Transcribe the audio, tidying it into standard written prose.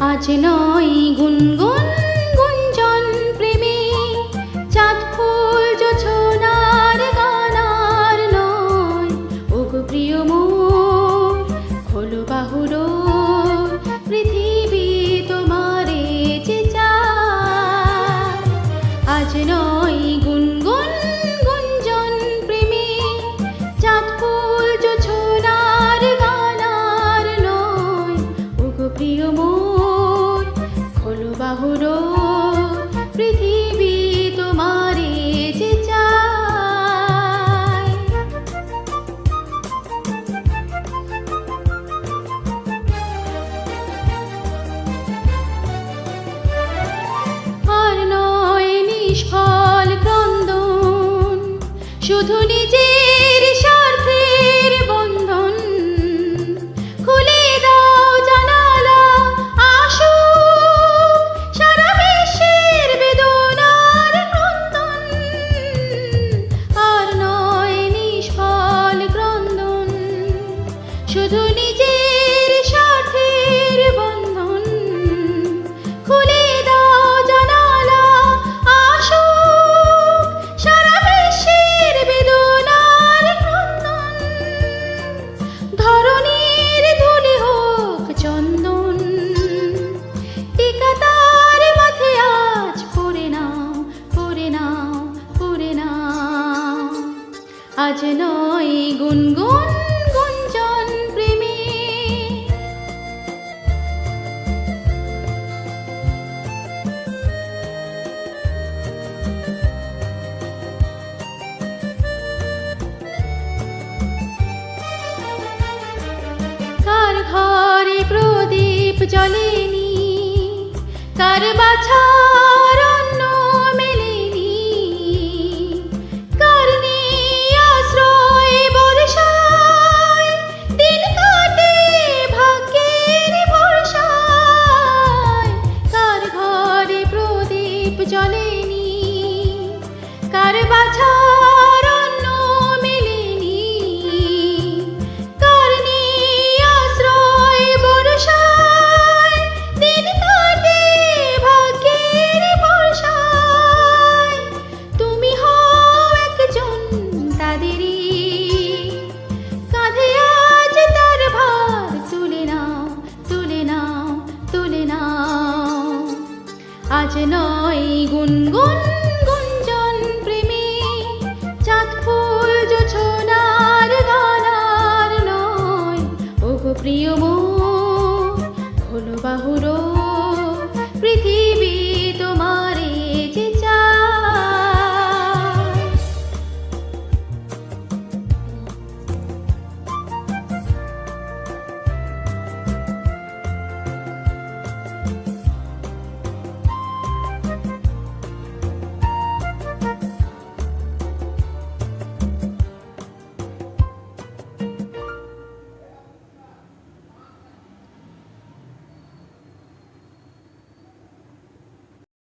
আজ নয় গুনগুন গুঞ্জন প্রেমে, চাঁদ ফুল জোছনার গানার নয়। ওগো প্রিয় মোর খোলো বাহুর, পৃথিবী তোমারে যে চায়। আজ নয় গুনগুন গুঞ্জন প্রেমে, চাঁদ ফুল জোছনার গানার নয়। ওগো প্রিয় মোর খোলো বাহুর, পৃথিবী তোমারে যে চায়। আর নয় নিষ্ফল ক্রন্দন, শুধু নিজের স্বার্থের বন্ধন। খুলে দাও জানালা, আসুক সারা বিশ্বের বেদনার ক্রন্দন। আর নয় নিষ্ফল ক্রন্দন, শুধু নিজের স্বার্থের বন্ধন। খুলে দাও জানালা, আসুক সারা বিশ্বের বেদনার ক্রন্দন। ধরণীর ধুলি হোক চন্দন, টিকা তার মাথে আজ পড়ে নাও, পড়ে নাও, পড়ে নাও। আজ নয় গুনগুন গুঞ্জন প্রেমে। কার ঘরে প্রদীপ জ্বলেনি, কার বাছার অন্ন মেলেনি। কার নেই আশ্রয় বর্ষায়, দিন কাটে ভাগ্যের ভরসায়। কার ঘরে প্রদীপ জ্বলেনি, কার বাছার অন্ন মেলেনি। কার নেই আশ্রয় বর্ষায়, দিন কাটে ভাগ্যের ভরসায়। তুমি হও একজন তাদেরই, কাঁধে আজ তার ভার তুলে নাও, তুলে নাও, তুলে নাও। আজ নয় গুনগুন গুঞ্জন প্রেমে, চাঁদ ফুল জোছনার গানার নয়। ওগো প্রিয়